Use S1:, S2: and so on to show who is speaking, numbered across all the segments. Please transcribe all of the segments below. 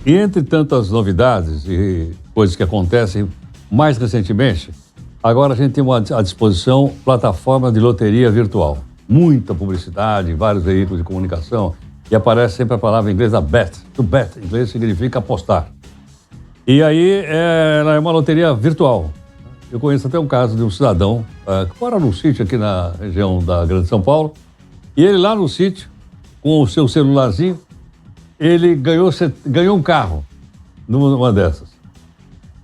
S1: E entre tantas novidades e coisas que acontecem mais recentemente, agora a gente tem à disposição plataforma de loteria virtual. Muita publicidade, vários veículos de comunicação, e aparece sempre a palavra em inglês, a bet. To bet, em inglês, significa apostar. E aí, ela é uma loteria virtual. Eu conheço até um caso de um cidadão que mora num sítio aqui na região da Grande São Paulo, e ele lá no sítio, com o seu celularzinho, ele ganhou um carro numa dessas.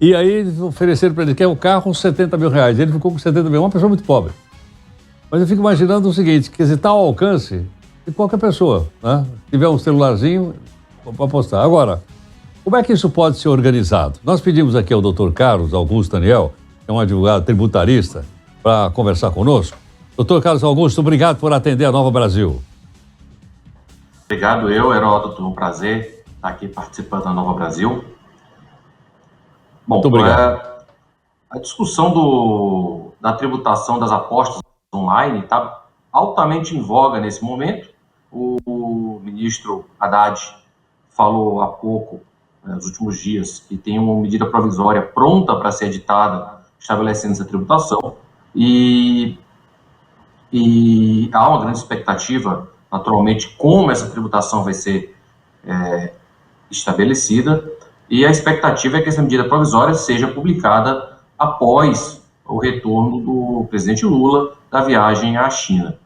S1: E aí ofereceram para ele, quer o carro, uns 70 mil reais. Ele ficou com 70 mil, uma pessoa muito pobre. Mas eu fico imaginando o seguinte, quer dizer, está ao alcance de qualquer pessoa, né? Se tiver um celularzinho, para apostar. Agora, como é que isso pode ser organizado? Nós pedimos aqui ao Dr. Carlos Augusto Daniel, que é um advogado tributarista, para conversar conosco. Dr. Carlos Augusto, obrigado por atender a Nova Brasil.
S2: Obrigado, Heródoto, um prazer estar aqui participando da Nova Brasil. Bom,
S1: muito obrigado.
S2: A discussão da tributação das apostas online está altamente em voga nesse momento. O ministro Haddad falou há pouco, nos últimos dias, que tem uma medida provisória pronta para ser editada, estabelecendo essa tributação. E há uma grande expectativa, naturalmente, como essa tributação vai ser estabelecida, e a expectativa é que essa medida provisória seja publicada após o retorno do presidente Lula da viagem à China.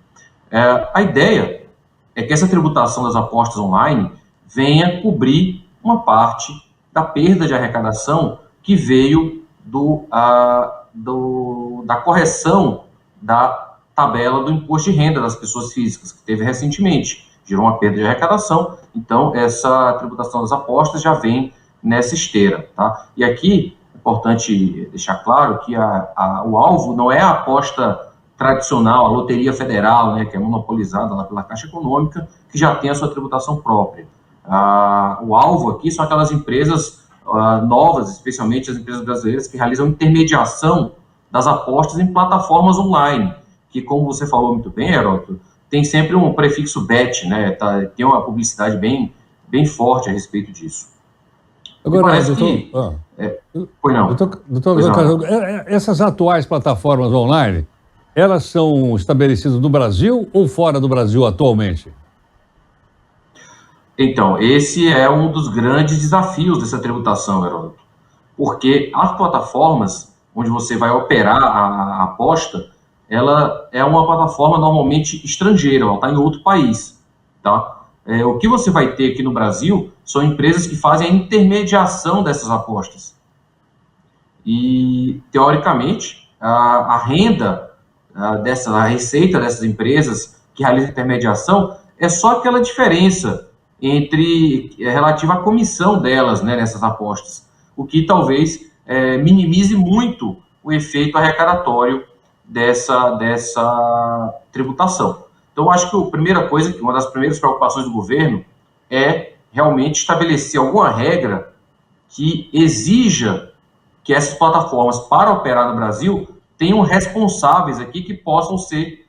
S2: A ideia é que essa tributação das apostas online venha cobrir uma parte da perda de arrecadação que veio da correção da tabela do imposto de renda das pessoas físicas, que teve recentemente, gerou uma perda de arrecadação. Então, essa tributação das apostas já vem nessa esteira, tá? E aqui é importante deixar claro que o alvo não é a aposta tradicional, a Loteria Federal, né, que é monopolizada lá pela Caixa Econômica, que já tem a sua tributação própria. O alvo aqui são aquelas empresas novas, especialmente as empresas brasileiras que realizam intermediação das apostas em plataformas online, que, como você falou muito bem, Heródoto, tem sempre um prefixo bet, né? Tem uma publicidade bem forte a respeito disso.
S1: Agora, doutor,
S2: pois não.
S1: Doutor Carlos, essas atuais plataformas online, elas são estabelecidas no Brasil ou fora do Brasil atualmente?
S2: Então, esse é um dos grandes desafios dessa tributação, Heródoto, porque as plataformas onde você vai operar a aposta, ela é uma plataforma normalmente estrangeira, ela está em outro país, tá? O que você vai ter aqui no Brasil são empresas que fazem a intermediação dessas apostas. E, teoricamente, a renda, a receita dessas empresas que realizam intermediação é só aquela diferença relativa à comissão delas, né, nessas apostas, o que talvez minimize muito o efeito arrecadatório dessa tributação. Então, acho que a primeira coisa, uma das primeiras preocupações do governo é realmente estabelecer alguma regra que exija que essas plataformas, para operar no Brasil, tenham responsáveis aqui que possam ser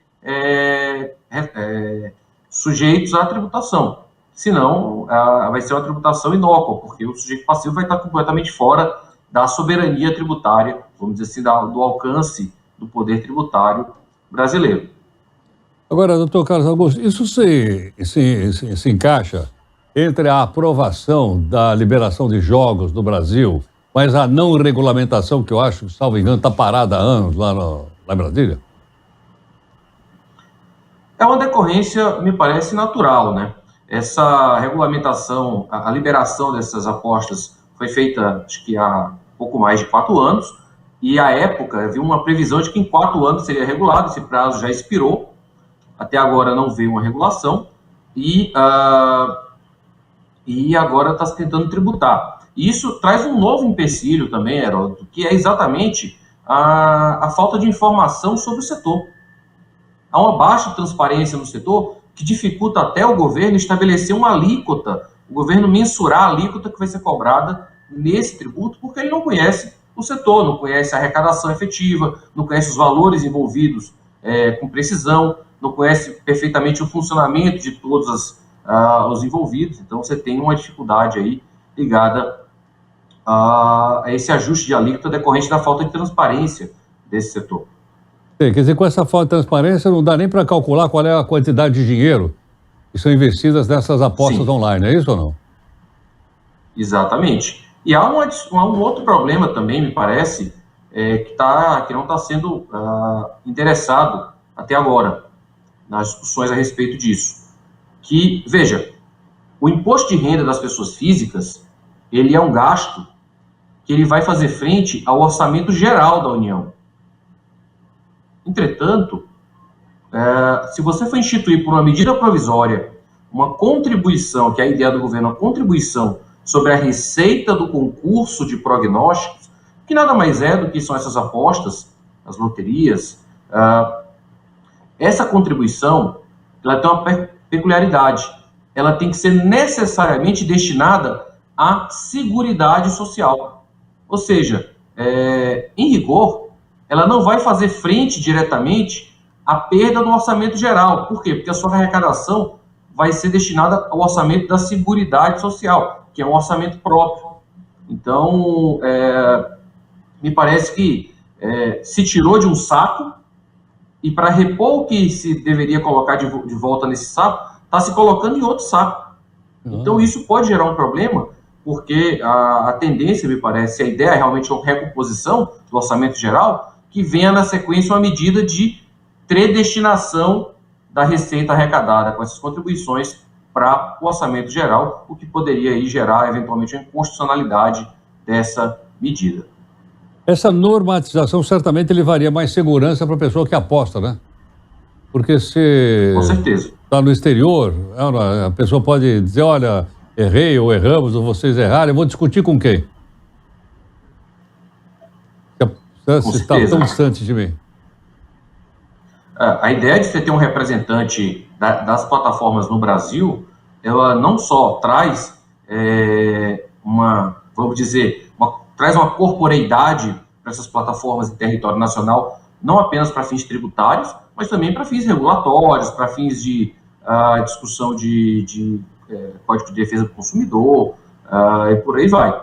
S2: sujeitos à tributação. Senão, vai ser uma tributação inócua, porque o sujeito passivo vai estar completamente fora da soberania tributária, vamos dizer assim, do alcance do poder tributário brasileiro.
S1: Agora, doutor Carlos Augusto, isso se encaixa entre a aprovação da liberação de jogos no Brasil, mas a não regulamentação, que eu acho, salvo engano, está parada há anos lá em Brasília?
S2: É uma decorrência, me parece, natural, né? Essa regulamentação, a liberação dessas apostas foi feita, acho que há pouco mais de 4 anos, e à época havia uma previsão de que em 4 anos seria regulado, esse prazo já expirou, até agora não veio uma regulação, e agora está se tentando tributar. E isso traz um novo empecilho também, Heródoto, que é exatamente a falta de informação sobre o setor. Há uma baixa transparência no setor que dificulta até o governo estabelecer uma alíquota, o governo mensurar a alíquota que vai ser cobrada nesse tributo, porque ele não conhece o setor, não conhece a arrecadação efetiva, não conhece os valores envolvidos com precisão, não conhece perfeitamente o funcionamento de todos os envolvidos. Então, você tem uma dificuldade aí ligada a esse ajuste de alíquota decorrente da falta de transparência desse setor.
S1: Quer dizer, com essa falta de transparência não dá nem para calcular qual é a quantidade de dinheiro que são investidas nessas apostas
S2: Sim.
S1: online, é isso ou não?
S2: Exatamente. E há um outro problema também, me parece, que não está sendo endereçado até agora nas discussões a respeito disso. Que, veja, o imposto de renda das pessoas físicas, ele é um gasto que ele vai fazer frente ao orçamento geral da União. Entretanto, se você for instituir por uma medida provisória uma contribuição, que é a ideia do governo, uma contribuição sobre a receita do concurso de prognósticos, que nada mais é do que são essas apostas, as loterias, essa contribuição, ela tem uma peculiaridade. Ela tem que ser necessariamente destinada à Seguridade Social. Ou seja, em rigor, ela não vai fazer frente diretamente à perda do orçamento geral. Por quê? Porque a sua arrecadação vai ser destinada ao orçamento da Seguridade Social, que é um orçamento próprio. Então, me parece que se tirou de um saco e para repor o que se deveria colocar de volta nesse saco, está se colocando em outro saco. Então, isso pode gerar um problema, porque a tendência, me parece, a ideia é realmente uma recomposição do orçamento geral, que venha na sequência uma medida de predestinação da receita arrecadada com essas contribuições para o orçamento geral, o que poderia aí gerar, eventualmente, a inconstitucionalidade dessa medida.
S1: Essa normatização certamente levaria mais segurança para a pessoa que aposta, né? Porque se
S2: Com certeza.
S1: está no exterior, a pessoa pode dizer, olha, errei ou erramos, ou vocês erraram, eu vou discutir com quem? Se está tão distante de mim.
S2: A ideia de você ter um representante das plataformas no Brasil, ela não só traz traz uma corporeidade para essas plataformas em território nacional, não apenas para fins tributários, mas também para fins regulatórios, para fins de discussão de Código de Defesa do Consumidor, e por aí vai.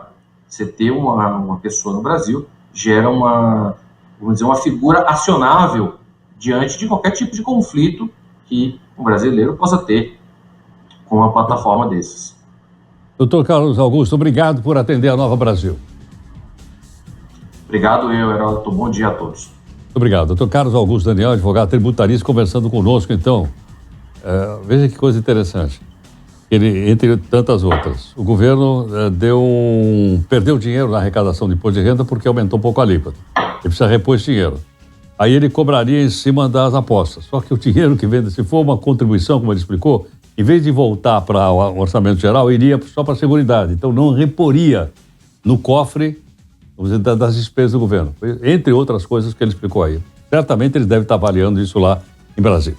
S2: Você ter uma pessoa no Brasil gera uma figura acionável diante de qualquer tipo de conflito que um brasileiro possa ter com uma plataforma desses.
S1: Doutor Carlos Augusto, obrigado por atender a Nova Brasil.
S2: Obrigado, Heródoto. Bom dia a todos.
S1: Obrigado. Doutor Carlos Augusto Daniel, advogado tributarista, conversando conosco, então. Veja que coisa interessante. Ele, entre tantas outras, o governo perdeu dinheiro na arrecadação de imposto de renda porque aumentou um pouco a alíquota. Ele precisa repor esse dinheiro. Aí ele cobraria em cima das apostas. Só que o dinheiro que vem, se for uma contribuição, como ele explicou, em vez de voltar para o orçamento geral, iria só para a Seguridade. Então não reporia no cofre, vamos dizer, das despesas do governo. Entre outras coisas que ele explicou aí. Certamente eles devem estar avaliando isso lá em Brasília.